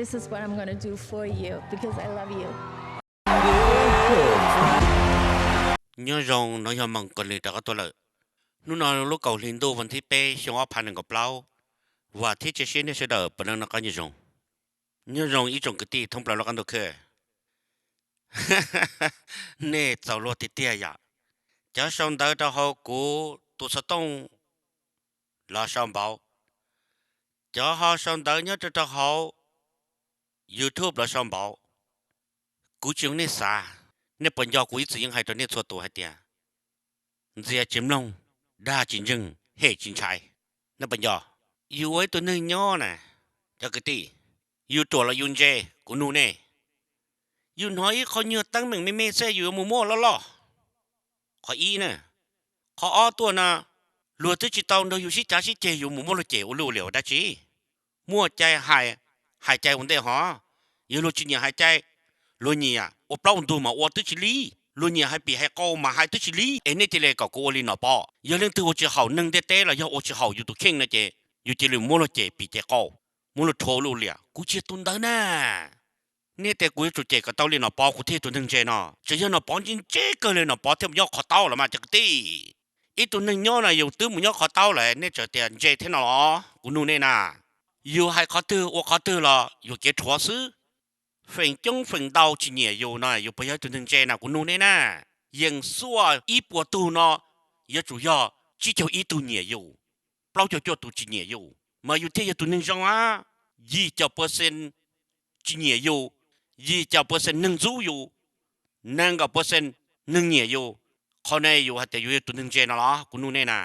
this is what I'm gonna do for you because I love you. nhớ rằng nó giờ mong cần để tôi lợi lúc nào lúc cầu liên đô vẫn thấy pe xong áp hành gặp lao và thiết chế này sẽ đỡ bởi nó có nhớ rằng ý trong cái tí thông báo nó ăn được kề nè tàu lúa thì tia ya cho xong tới đó họ cố tụ sát tông là xong bảo cho họ xong tới nhớ cho họ YouTube là xong bảo cú chuyện này xa nè bây giờ cú ý chỉ hay cho nè cho tụ hay tia giờ chìm long đa chính rừng hệ chính trái nè bây giờ yêu ấy tôi nên nhớ nè cho cái tí yêu tuổi là yêu dê của nu nè yêu nói khó như tăng mình mê xe yêu mù mò lo khó ý nè khó o tuổi nè lúa tới chỉ tao đâu yêu sĩ trả sĩ chè yêu mù mò lo chè u lù liều đã chỉ mua chai hai chai vấn đề hả yêu lúa chỉ nhà hai chai lúa nhà ô bao nhiêu mà ô tới chỉ lý lúa nhà hai bị hai câu mà hai tới chỉ lý em này thì lại có cô lên nó bỏ yêu lên từ ô chỉ hậu nâng tê là yêu ô chỉ hậu yêu tụ khen nè chè yêu chỉ lúa mò lo chè bị chè câu mò lo thô lù liều cú chỉ tuần đó nè nèแต่กูจุดเจก็เต้าเลยเนาะปอกูที่ตัวนึงเจเนาะจะยังเนาะปอนจริงเจก็เลยเนาะปอเทียมยอขอเต้าละมาจากตีอีตัวนึงย่อน่ะอยู่ตื้อมึงยอขอเต้าเลยเนี่ยจะเตียนเจเท่าเนาะกูนู่นเนี่ยนะอยู่ให้ขอตื้อว่าขอตื้อละอยู่เกทัวซื้อฝิ่งจงฝิ่งเต้าจีเนี่ยอยู่น่ะอยู่ไปยังตัวนึงเจน่ะกูนู่นเนี่ยนะยังซัวอีปัวตูเนาะยัง主要只叫อีตัวเนี่ยอยู่เปล่าจะตัวจีเนี่ยอยู่มาอยู่ที่ตัวนึงจังอ่ะ20%จีเนี่ยอยู่20%能足有能个%能也有可能有还得有ตัวนึงเจนะล่ะกูนู่นเนี่ยนะ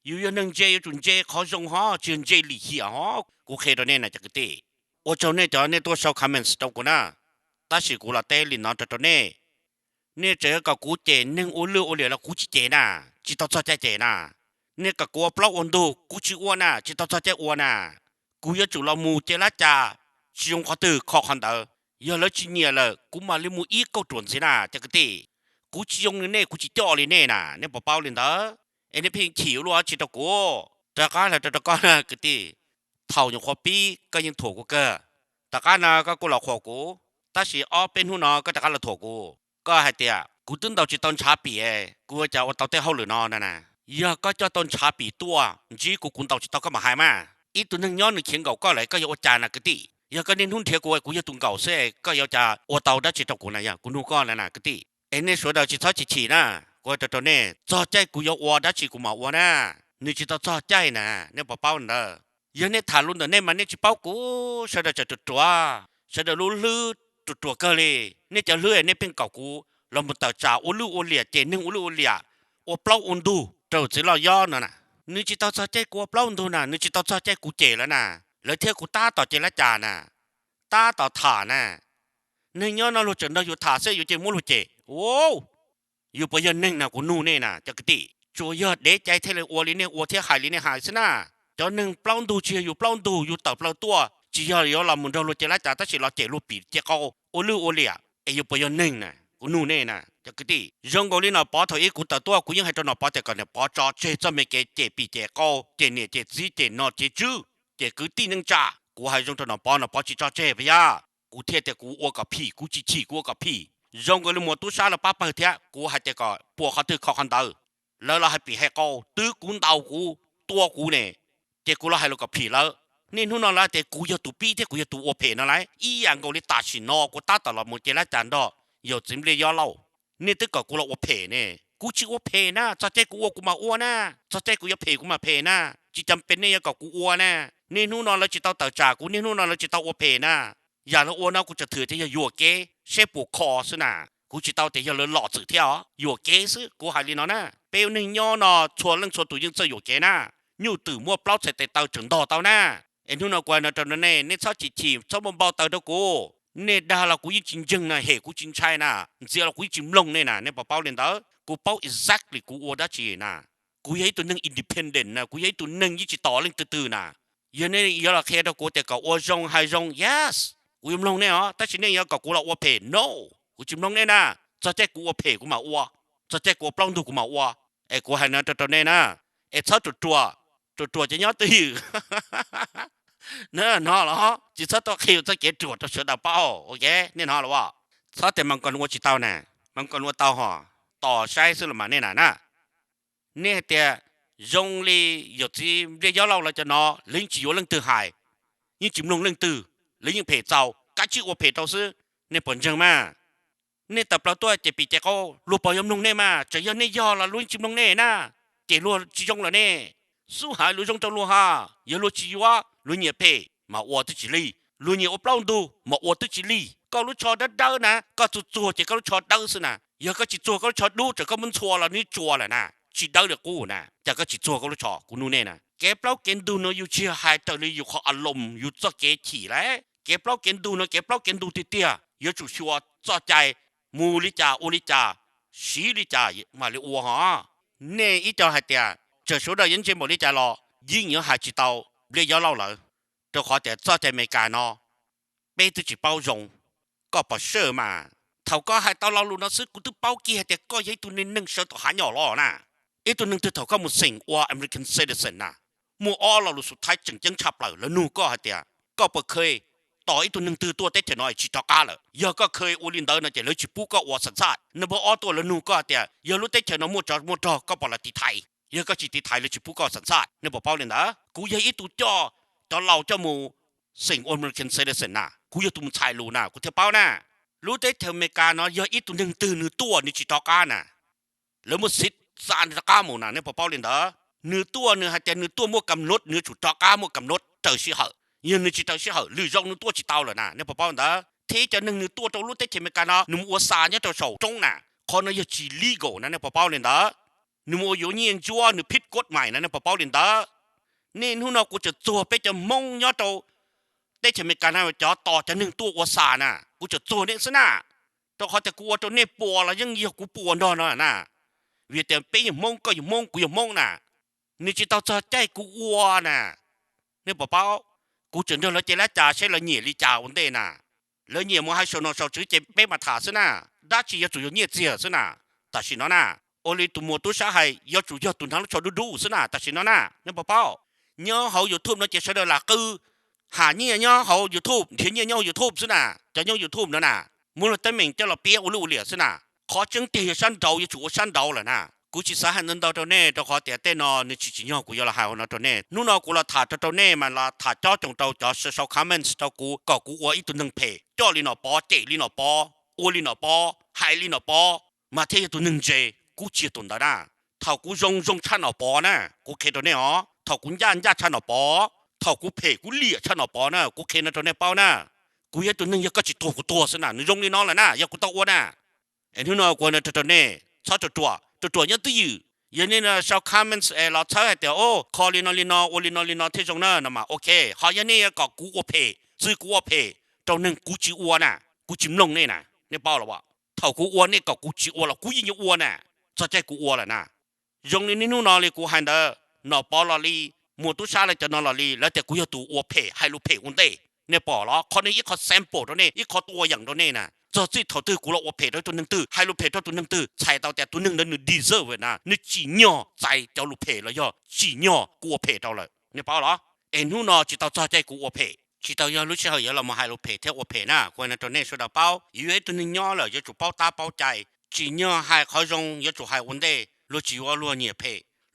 有能เจ有ตัวเจเขาส่งฮะจนเจลิขิอ่ะกูเคยตัวเนี่ยนะจักรตี我做那叫那多少 comments 都过呢但是กูละเตลินตัวเนี่ยเนี่ยเจอกับกูเจนึงอุลืออุเหลียแล้วกูจิเจนะจิตต่อใจเจนะเนี่ยกับกูเปล่าอันดูกูจิอ้วนนะจิตต่อใจอ้วนนะกูอยากจุลมูเจรจาชิงขอตือขอคันเดอgiờ lấy chi nhiều là cũng mà lấy mua ít câu chuyện gì nè chắc cái gì cũng chỉ dùng này cũng chỉ cho lên này nè nên bảo lên đó em nên chịu luôn chỉ đâu có tất cả là cái gì thầu những khoa pi cái những thủ của cơ tất cả là cái cô là khoa của ta chỉ ở bên hồ nó cái tất cả là thủ của cái hay tiệt cũng tính đầu chỉ tôn trả bị cũng cho ở tàu tây hậu lửa nó nè giờ có cho tôn trả bị tua chỉ cũng tàu chỉ tàu cái mà hai mà ít tuầnนึงย้อนหนึ่งเขียนเก่าก็เลยก็ยังจานะcái gìยังก็เน้นหุ้นเทียกูยังตุนเก่าเสียก็ยังจะว่าเตาได้จิตกูนะยังกูนู่นก็แล้วนะก็ตีเอ็นนี่ส่วนเราจิตท้อจิตฉีนะกูจะตัวเนี่ยจ่อใจกูยังว่าได้จิตกูมาว่านะนี่จิตจ่อใจนะเนี่ยเป้าเนี่ยยังเนี่ยถ่ายรุ่นเนี่ยมันเนี่ยจิตเป้ากูส่วนเราจะตัวส่วนเราลื้อตัวก็เลยเนี่ยจะเลื่อยเนี่ยเป็นเก่ากูเราหมดแต่จ่าอุลุอุเลียเจนึงอุลุอุเลียว่าเปล่าอุนดูเจ้าสิเราย้อนนะนี่จิตจ่อใจกูเปล่าอุนดูนะนี่จิตจ่อใจกูเจแล้วนะแล้วเที่ยวกูตาต่อเจรจาน่ะตาต่อถ่าน่ะเนี่ยย้อนเราหลุดจนเราอยู่ถ่าเสียอยู่เจมุลุเจโอ้อยู่ไปยันหนึ่งนะกูนู่นเนี่ยนะจักติจัวยอดเด็กใจเทเลอวลีเนี่ยอวเที่ยวหายลีเนี่ยหายซะนะจนหนึ่งเปล่าดูเชียอยู่เปล่าดูอยู่ต่อเปล่าตัวจียอดยอเราหมุนเราหลุดเจรจาแต่สิเราเจลุปีเจเขาโอลือโอเลียไออยู่ไปยันหนึ่งนะกูนู่นเนี่ยนะจักติยังกูลีน่ะปอถอยกูต่อตัวกูยังให้ตัวน่ะปอแต่ก่อนเนี่ยปอจอเจจะไม่เกเจปีเจเขาเจเนี่ยเจซีเจนอเจจูเจคือตีนึงจ้ากูให้用ตัวน่ะปอจิจ่อเจไปยากูเทียแต่กูอ้วกกับพี่กูจีกูกับพี่用个你莫都杀了八百天กูให้แต่ก็ปวดเขาตื้อเขาคันเดอแล้วเราให้ปีให้เขาตื้อกูเดากูตัวกูเนี่ยเจกูเราให้เรากับพี่แล้วนี่นู่นนั่นละแต่กู要ตัวปีที่กู要ตัวอเพนั่นแหละอีอย่างกูเลยตัดสินเนาะกูตัดตลอดมึงเจริญจันทร์有怎么要老นี่ตึกก็กูเราอเพเนี่ยกูชิอเพนะจะใจกูกูมาอ้วนนะจะใจกู要เพกูมาเพนะจีจำเป็นเนี่ยก็กูอ้วนนะนี่นู่นนั่นเราจะต้องต่อจากกูนี่นู่นนั่นเราจะต้องอเพนะอย่าละอ้วนนะกูจะถือที่จะยัวเก๋เชฟปวดคอสินะกูจะต้องแต่อย่าเลยหลอดสื่อเที่ยวยัวเก๋สิกูหายลีนอนะเปลวหนึ่งย่อเนาะชวนเรื่องชวนตัวยังจะยัวเก๋นะยูตื่นมัวเปล่าใส่แต่เตาถึงดอเตานะเอ็นนู่นนั่นกว่านะตอนนั้นเนี่ยชอบจีจีชอบมันเบาเตาเด็กกูเนี่ยด่าเรากูยิ่งจริงจังนะเฮ้กูจริงใช่นะเสียเรากูยิ่งลงเนี่ยนะเนี่ยเปล่าเรียนเตอกูเป้า exactly กูอ้วนได้จีนะกูยัยตัวนึง independent นะกูยัยตัวนึงยิ่งจีต่อเรื่องตื่นๆนะยันเนี่ยยันเราแค่ตัวกูแต่ก็อ้วนจงหายจง yesกูยิ่งลงเนี่ยแต่ฉันเนี่ยยังก็กูเราอ้วนเพ no กูจิ้มลงเนี่ยนะจะแจ้กูอ้วนเพกูมาอ้วนจะแจ้กูปล้องดูกูมาอ้วนไอ้กูให้นะตัวเนี่ยนะไอ้ชอบตัวจะย้อนตี nó là chỉ sao tao kêu tao kể chuột tao sửa tao bao ok nên nó là what saoแต่มันก่อนว่าจิตาน่ะมันก่อนว่าตาห่อต่อใช้ซึ่งละมาเนี่ยน่ะเนี่ยแต่用力有只这要老了就孬人只有人得害你只弄人得人用陪照该去我陪到是เนี่ย本身嘛เนี่ยแต่เราตัวจะปีจะเขารู้ปอยมลงเนี่ยมาจะยันเนี่ยย่อละลุ้นจิมลงเนี่ยนะเจรัวจีจงละเนี่ยสู้หายลุ้นจงจะรู้ฮะอย่าลุ้นจีวะลุ้นเนี่ยเพมาอวดตุจิลีลุ้นเนี่ยอบเล่าดูมาอวดตุจิลีก็รู้ชอดัดเดินนะก็จัวจะก็รู้ชอเดินสินะอย่าก็จิจัวก็รู้ชอดูจะก็มันชัวละนี่จัวละนะจีเดินเดี๋ยวกูนะจะก็จิจัวก็รู้ชอกูนู่นเนี่ยนะแกเปล่าเกณฑ์ดูเนาะอยู่เชียร์หายตอนนี้อยู่เขาอารมณ์อยู่จะเกขี่แล้วแกเปล่าเกณฑ์ดูเนาะแกเปล่าเกณฑ์ดูเตี้ยอย่าจู่ชัวจ่อใจมูลิจ่าอุลิจ่าสีลิจ่ามาเลยวัวฮะเนี่ยอีเจ้าหายเตี้ยจะ说到人家冇理解咯ยิ่ง有还知道你要老了就ขอแต่จ่อใจไม่การเนาะ被自己包容ก็不是嘛头ก็ให้ตาเรารู้นะซื้อกูต้องเป้ากี่ให้แต่ก็ยัยตัวนึงนึ่งเสือตัวหายหน่อล้อนะไอ้ตัวนึงตัวเท่าก็มุสิงว่า American citizen นะมัวอ้อเรารู้สุดท้ายจึงจังฉับเลยแล้วนู่ก็ให้แต่ก็เปิดเคยต่อไอ้ตัวนึงตัวเต้จะน้อยชิตอกาเลยยาก็เคยอุลินเดอร์นะจะเลยชิปุ๊ก็ว่าสันสัตนั่นพออ้อตัวแล้วนู่ก็แต่ยารู้เต้จะน้อยมัวจอก็ปล่อยติไทยยาก็จิตไทยเลยชิปุ๊ก็สันสัตนั่นพอเป้าเลยนะกูยัยไอ้ตัวจอตอนเราเจ้ามูสิง American citizen นะกูยัยตัวมันชายรู้นะกูเทเป้านะรู้ได้เทอเมกาเนาะเยอะอีตัวหนึ่งตื่นหนึ่งตัวนี่จิตอกาน่ะแล้วมันสิสารตะก้าหมูน่ะเนี่ยพอเป้าเรียนเด้อหนึ่งตัวหนึ่งหายใจหนึ่งตัวมั่วกำหนดหนึ่งจุดตอกามั่วกำหนดเจอสิเหอะยังหนึ่งจิตเจอสิเหอะหรือรองหนึ่งตัวจิตเตาเลยนะเนี่ยพอเป้าเด้อที่จะหนึ่งตัวตัวรู้ได้เทอเมกาเนาะหนุ่มวัวสารเนี่ยตัวโฉจงน่ะคนเนี่ยยังจีลีโก้นะเนี่ยพอเป้าเรียนเด้อหนุ่มวัวอยู่เงียนจัวหนึ่งผิดกฎหมายนะเนี่ยพอเป้าเรียนเด้อนี่นู่นเรากูจะจัวไปจะมงยอดโตได้เทอเมกานะจะต่อจะหนึ่งตัววัวสารน่ะกูจะจัวเนี่ยซะน่ะตัวเขาแต่กูตัวเนี่ยปัวแล้วยังเยี่ยกูปัวนอนน่ะเวียแต่เป็นอย่างมงก็อย่างมงกูอย่างมงน่ะนี่จิตเอาใจกูวัวน่ะเนี่ยป้ากูจนเดินแล้วเจรจาใช้ละเหนียลิจ่าวันเดน่ะแล้วเหนียมันให้ชนเราซื้อเจ็บเป๊ะมาถาซะน่ะด้าชียจุยเนี่ยเจียซะน่ะแต่สิน้อน่ะโอลิตุมัวตัวชาให้ยจุยตุนทั้งชอดูซะน่ะแต่สิน้อน่ะเนี่ยป้าเนาะเขาอยู่ทุ่มแล้วเจษฎาละคือหาเนี่ยเนาะเขาอยู่ทุ่มเทียนเนี่ยอยู่ทุ่มซะน่ะจะเนี่ยอยู่ทุ่มแล้วน่ะมูลแต่เหม่งเจ้าเราเปี้ยอุลุเหลี่ยซะน่ะขอจังเตีย山道也主山道了น่ะกูจิสาหันนันดาวตัวเน่ตัวขอเตียเต้นอนี่จิญอกูยอละหายวันตัวเน่นู่นอกูละถาตัวเน่มันละถาจ้อจงตัวจ้อเสาคามันส์ตัวกูก็กูว่าอีตัวหนึ่งเพจ้อลีนอปอเจลีนอปอโอลีนอปอไฮลีนอปอมาเทียตัวหนึ่งเจกูเจียตัวนั้นนะถ้ากูยงชันอปอนะกูเคตัวเน่อ๋อถ้ากูย่านชันอปอถ้ากูเพกูเลี่ยชันอปอนะกูเคนะตัวเน่เป้านะกูยัดตัวหนึ่งยักก็จิตตัวกูตัวสนะนี่ยงนี่น้องละนะยักกูตัวอ้วนนะไอ้ที่น้องกูนะตัวเน่ชอบตัวยังตื้อยันนี่นะชาวคอมเมนต์เราเช่าให้เดี๋ยวโอ้คอลินอลินอโอลินอลินอที่ตรงนั้นนะมาโอเคเขายันนี่ก็กูว่าเพซื้อกูว่าเพตัวหนึ่งกูจีอ้วนน่ะกูจิ้มลงนี่นะนี่เป้าหรอวะถ้ากูอ้วนนี่ก็กูจีอ้วนละกูยิ่งอ้วนน่ะจะใจกูอ้วนละนะยงนี่นู่นนอเลยกูหันเด้อนอปอลลีหมดตุชาเลยจะนอลลีแล้วแต่กูจะตัวอ้วนเพให้รู้เพอุ่นเต้เนี่ยปอหรอคนนี้อีกเขาแซมเปิลตัวนี้อีกเขาตัวอย่างตัวนี้นะจะจิตเขาตื้อกูละว่าเพด้วยตัวหนึ่งตื้อให้รู้เพด้วยตัวหนึ่งตื้อใช้到แต่ตัวหนึ่งแล้วนึกดีเซอร์เว้ยนะนึกจีเนาะใจเจ้ารู้เพแล้วย่อจีเนาะกูว่าเพ到了เนี่ยปอหรอเอ็นนู่นนอจิต到ใจกูว่าเพจิต到要รู้เชื่อ要เรามาให้รู้เพเท่าว่าเพนะคนนั้นตัวนี้说到包因为ตัวหนึ่งเนาะ了要主包大包ใจจีเนาะให้เขาจง要主ให้วันเดรู้จีว่ารู้เนี่ยเพ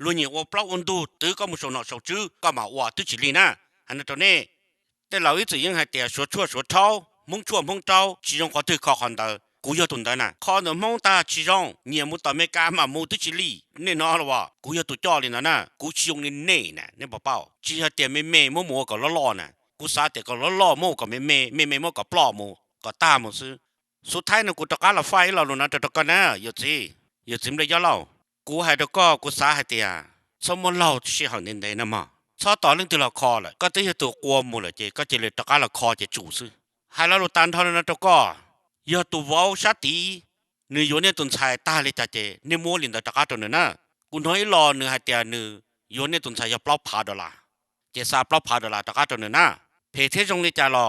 รู้เนี่ยว่าเปล่าวันดูตื้อก็มุสนอสจื้อก็มาว่าตื้อจีลีนะอันนั้นตัวนี้แต่เรา一直ยังให้แต่说错说错蒙错蒙招，其中我对考看到，古要懂得呢，可能蒙到其中，你冇到没干嘛，冇得去理，你拿了哇，古要读教练了呢，古其用的内呢，你不包，只要点没冇个老呢，古啥点个老冇个没冇个ปลอ冇个大冇是，สุดท้าย呢，古ตะการละไฟเราลนะตะกันนะ有怎么要เรา古还ตะก็古啥还点啊，什么老是好年代呢嘛。ชอบต่อเรื่องตัวละครเลยก็ที่ตัวกลัวหมดเลยเจก็จะเลยตะการละครจะจู่ซื้อให้เราตันเท่านั้นตัวก็อย่าตัวว้าวชาติเนื้ออยู่ในตุนชายตาเลยจ้าเจในมัวลินตะการตัวนั้นนะกูน้อยรอเนื้อให้เตียเนื้ออยู่ในตุนชายอย่าเปล่าพาดอลาเจซาเปล่าพาดอลาตะการตัวนั้นนะเพเทจงเลยจ้ารอ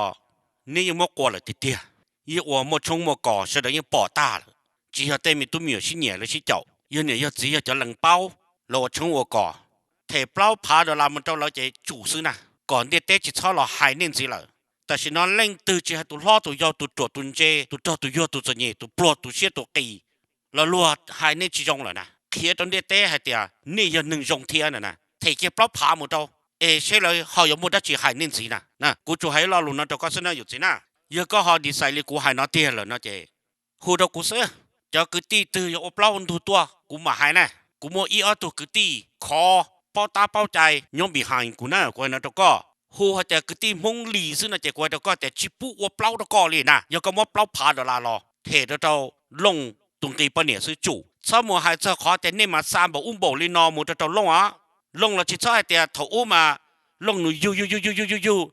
นี่ยังมัวกลัวเลยติดเดียยี่วัวมัวชงมัวก่อเสด็จยังปอตาเลยจีฮะเต้มีตุ้มเหมียวชิ้นเหนียวเลยชิ้นเจ้ายันเนี่ยยัดจีจะหลังเป้าเราชงวัวก่อเทเปล่าพาดอลามันเจ้าเราจะจู่ซื้อนะ còn đi tết chỉ cho là hai nên gì là tại vì nó lên từ chỉ hay tụ lo tụ do tụ trộn tụ chê tụ cho tụ do tụ cho nhẹ tụ blo tụ xé tụ kỳ là lúa hai nên chỉ dùng là nè khi trong đi tết hay tiệt nị giờ nương dùng thiên nè thì cái bao phá một đâu sẽ là họ有冇得只hai nên gì nèกูจะให้เราลุ้นนะตัวก็是那有钱呐有个好ดีไซน์เลยกูให้nó tiền了nó chỉ hồ đâuกูซื้อจะcứตีtừ有เปล่าตัวตัวกูมาให้นะกูมัวอีอ้อตัวcứตีคอเป้าตาเป้าใจยอมบีหายกูนะกูนะตัวก็hồ họจะcứตีมงหลีซึ่งนะจะกูตัวก็แต่ชิปุว่าเปล่าตัวก็เลยนะยังก็มัวเปล่าพาดอลารอเทตัวเราลงตรงตีปะเนี่ยซื้อจู่สมัวให้เจ้าขอแต่เนี่ยมา3บ่อุ้มบ่ลีนอมัวตัวลงอ่ะลงแล้วชิดซ้ายแต่ถูอุ้มมาลงหนูยู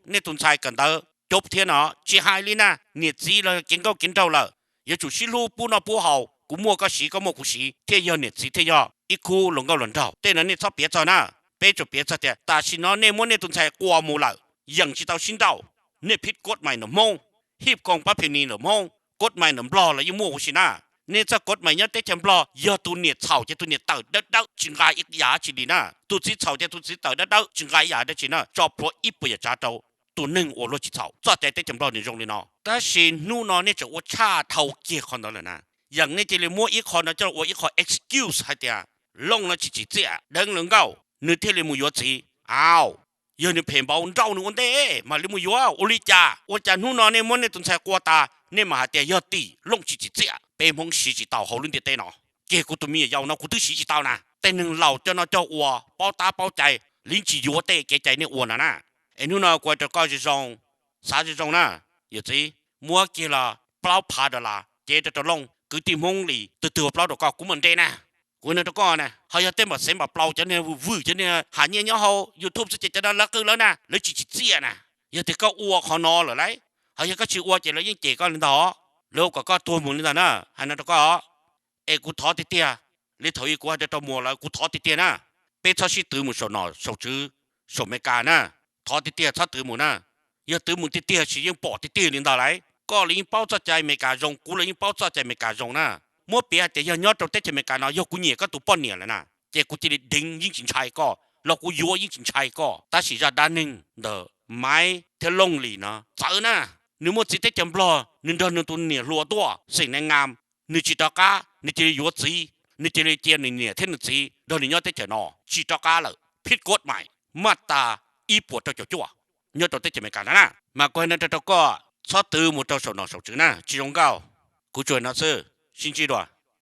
เนี่ยตุนชายกันเตอจบเทียนเนาะชิหายลีนะเนี่ยจีเลยกินก็กินเท่าเลย有主西路不那不好，古莫个西个莫古西，天要你自天要，一哭龙个轮到，对人你操别走呢，别就别走的，但是呢，你莫那顿菜过木了，养起到新到，你ผิดกฎหมายหนุ่มมงฮีบกองประเพณีหนุ่มมงกฎหมายหนุ่มรอแล้วยังมัวสินะนี่จะกฎหมายเนี่ยแต่จำรอยาตัวเนี่ยเฉาจะตัวเนี่ยเต่าเด้อจึงไงอีกยาจีดีนะตัวที่เฉาจะตัวที่เต่าเด้อจึงไงยาได้จีนะจอบพออีปุยจ้าโตตัวหนึ่ง我落去炒，做在在จำรอในโรงเลยเนาะ但是นู่นเนี่ยจะว่าชาเท่าเกี่ยคนนั่นแหละนะอย่างนี้จะเรียกมัวอีกคนนะจะว่าอีกคน excuse ให้เดียลงแล้วจีเจ้าเดินหลงเก้านึกที่เรียกมัวจีอ้าวยังนี่เพ่งเบาเจ้าหนึ่งวันเด้มาเรียกมัวอุลิจ่าว่าจะนู่นเนี่ยมัวเนี่ยตุนใช้กัวตาเนี่ยมาหาเดียยอดตีลงจีเจ้าเป็นมงสีจีเต่าเขาลุ่นเต้เนาะเกี่ยกูตัวมียาวนะกูตัวสีจีเต่านะแต่หนึ่งเหล่าเจ้าเนาะเจ้าอัวเป้าตาเป้าใจลิ้นจียัวเต้แกใจเนี่ยอัวนะไอ้นู่นเนี่ยกูจะก้าวจีซอง啥这种呢？有这摸给了，不老爬的啦，接着就弄，佢啲梦里都不老到高，古门的呢，古那到高呢，还要点么什么不老真呢，wuh真呢，下年以后 YouTube 直接就那个了呢，你直接接呢，要得个窝可拿了来，还有个去窝就了ยังเจก็领导，แล้วก็ตัวมึงนี่นะ还那到高，กูท้อติเตีย你头一个就到摸了，กูท้อติเตียนะ被他是对มึง说喏，手指手没干呢，ท้อติเตีย他对มึงนะ要对มึงติเตีย是ยังปอติเตีย领导来，ก็เลย包着ใจไม่การรงกูเลย包着ใจไม่การรงนะมัวเปียแต่ยังยอดตัวเตจะไม่การนะยกกูเนี่ยก็ตัวป้อนเนี่ยแล้วนะเจ้ากูจะได้ดึงยิ่งสินชัยก็แล้วกูยัวยิ่งสินชัยก็แต่สิจะด้านหนึ่งเดอไม้เทลงหลีนะเจอนะนึกว่าจิตเตจำรอนึกเดินตัวเนี่ยรัวตัวสิ่งในงามนึกจิตตะกานึกจะยัวจีนึกจะเจียนเนี่ยเท่นจีเดินยอดเตจะนอจิตตะกาเลยผิดกฎหมายมาตราอีปวดตัวจั่วnhớ tôi tới chỉ mấy cái đó mà quên nó tôi có xót từ một trâu sầu nọ sầu chữ na chỉ trong cao cú chuyện nó sư xin chỉ đùa